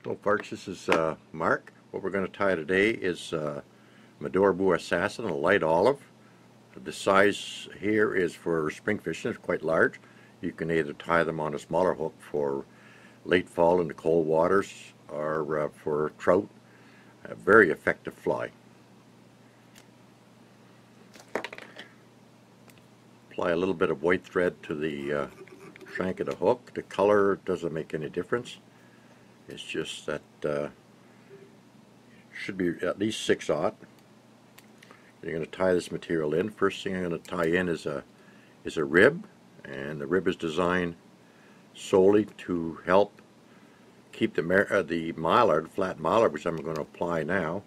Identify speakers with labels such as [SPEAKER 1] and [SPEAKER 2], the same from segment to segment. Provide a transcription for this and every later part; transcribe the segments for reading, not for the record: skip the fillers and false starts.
[SPEAKER 1] Hello folks, this is Mark. What we're going to tie today is Madorabou Assassin, a light olive. The size here is for spring fishing. It's quite large. You can either tie them on a smaller hook for late fall in the cold waters or for trout. A very effective fly. Apply a little bit of white thread to the shank of the hook. The color doesn't make any difference. It's just that should be at least 6/0. You're going to tie this material in. First thing I'm going to tie in is a rib, and the rib is designed solely to help keep the mallard, flat mallard, which I'm going to apply now,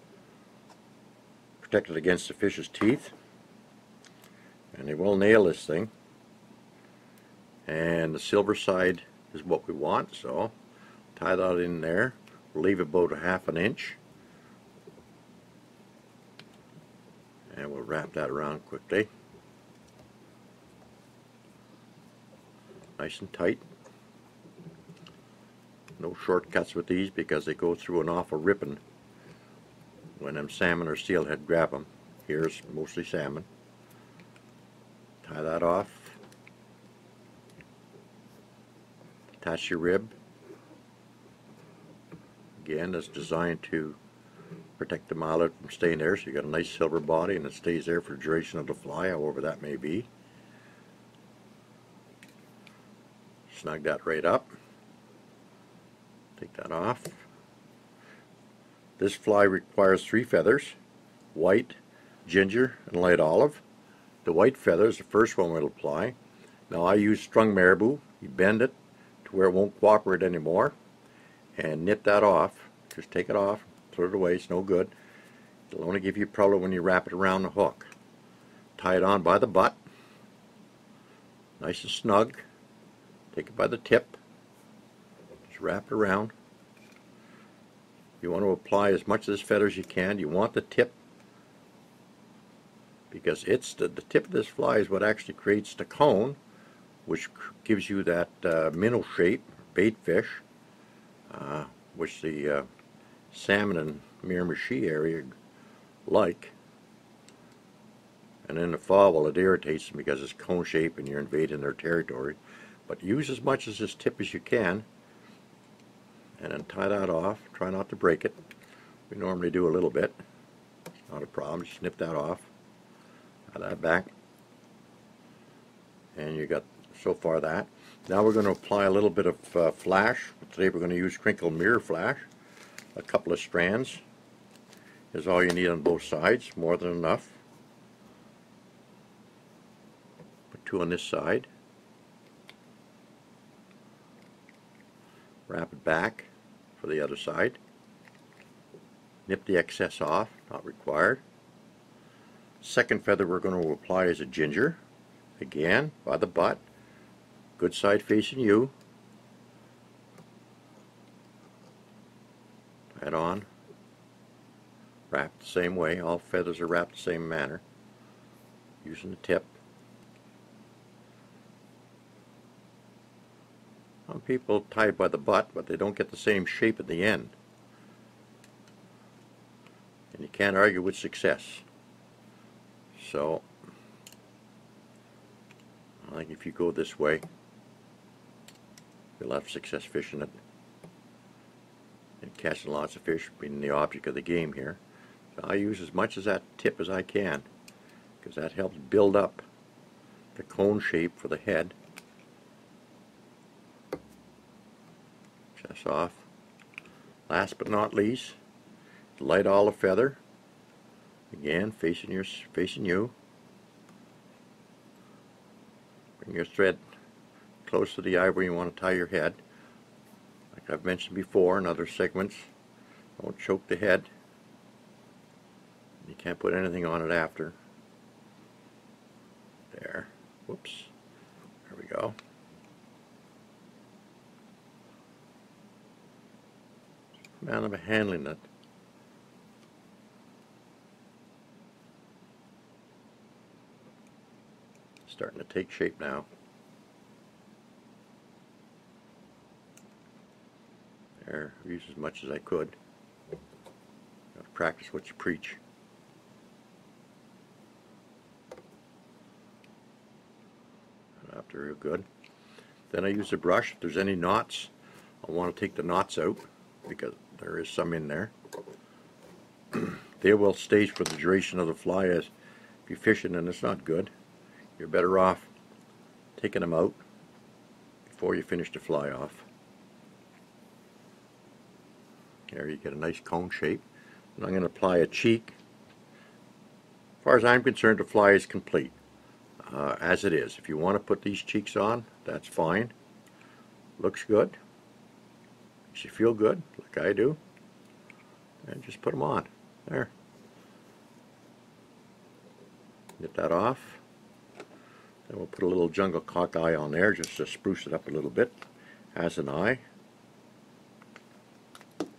[SPEAKER 1] protected against the fish's teeth. And they will nail this thing. And the silver side is what we want, so tie that in there. We'll leave about a ½ an inch. And we'll wrap that around quickly. Nice and tight. No shortcuts with these because they go through an awful ripping when them salmon or steelhead grab them. Here's mostly salmon. Tie that off. Attach your rib. Again, it's designed to protect the mallard from staying there, so you got a nice silver body and it stays there for the duration of the fly, however that may be. Snug that right up. Take that off. This fly requires 3 feathers: white, ginger, and light olive. The white feather is the first one we'll apply. Now I use strung marabou. You bend it to where it won't cooperate anymore and nip that off. Just take it off, throw it away, it's no good. It'll only give you a problem when you wrap it around the hook. Tie it on by the butt, nice and snug. Take it by the tip, just wrap it around. You want to apply as much of this feather as you can. You want the tip, because it's the tip of this fly is what actually creates the cone, which gives you that minnow shape, bait fish, which the salmon and Miramichi area like. And in the fall, well, it irritates them because it's cone shape and you're invading their territory. But use as much of this tip as you can, and then tie that off. Try not to break it. We normally do a little bit. It's not a problem. Just snip that off. Tie that back. And you got so far that. Now we're going to apply a little bit of flash. Today we're going to use crinkle mirror flash. A couple of strands is all you need on both sides, more than enough. Put 2 on this side. Wrap it back for the other side. Nip the excess off, not required. Second feather we're going to apply is a ginger. Again, by the butt. Good side facing you. Tie it on. Wrap the same way. All feathers are wrapped the same manner. Using the tip. Some people tie it by the butt, but they don't get the same shape at the end. And you can't argue with success. So, I think if you go this way, you'll have success fishing it and catching lots of fish, being the object of the game here. So I use as much of that tip as I can, because that helps build up the cone shape for the head. Chest off. Last but not least, light olive feather. Again, facing you. Bring your thread close to the eye where you want to tie your head. Like I've mentioned before in other segments, don't choke the head. You can't put anything on it after. There. Whoops. There we go. Man, I'm handling it. Starting to take shape now. There, use as much as I could. Gotta practice what you preach. After real good. Then I use a brush. If there's any knots, I want to take the knots out because there is some in there. They will stay for the duration of the fly. As if you're fishing and it's not good, you're better off taking them out before you finish the fly off. There you get a nice cone shape. And I'm going to apply a cheek. As far as I'm concerned, the fly is complete as it is. If you want to put these cheeks on, that's fine. Looks good. Makes you feel good, like I do. And just put them on. There. Get that off. Then we'll put a little jungle cock eye on there just to spruce it up a little bit. Has an eye. Put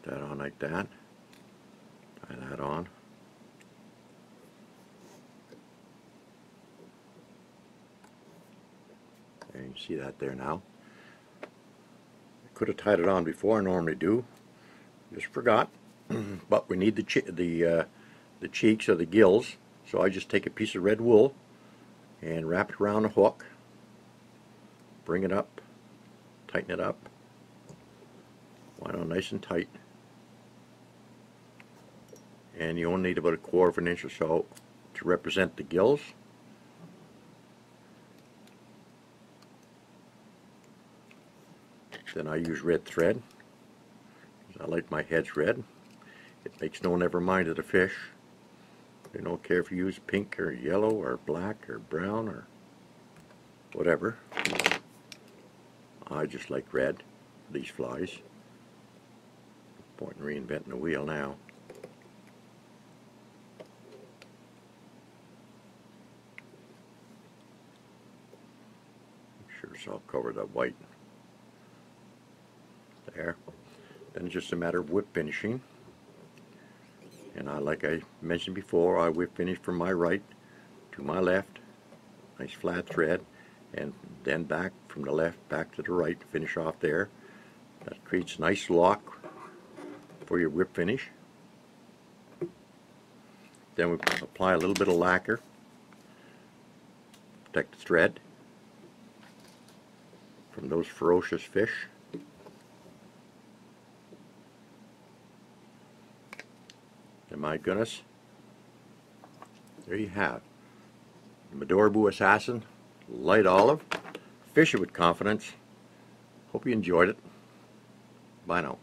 [SPEAKER 1] that on like that. Tie that on. There, you see that there now. I could have tied it on before, I normally do. Just forgot. But we need the cheeks or the gills, so I just take a piece of red wool and wrap it around a hook. Bring it up, tighten it up. Wind on nice and tight. And you only need about 1/4 of an inch or so to represent the gills. Then I use red thread. I like my heads red. It makes no one ever mind of the fish. They don't care if you use pink or yellow or black or brown or whatever. I just like red for these flies. No point in reinventing the wheel now. Make sure it's all covered up white. There. Then it's just a matter of whip finishing. And like I mentioned before, I whip finish from my right to my left. Nice flat thread. And then back from the left back to the right to finish off there. That creates a nice lock for your whip finish. Then we apply a little bit of lacquer. Protect the thread from those ferocious fish. And my goodness, there you have Madorabou Assassin, light olive. Fish it with confidence. Hope you enjoyed it. Bye now.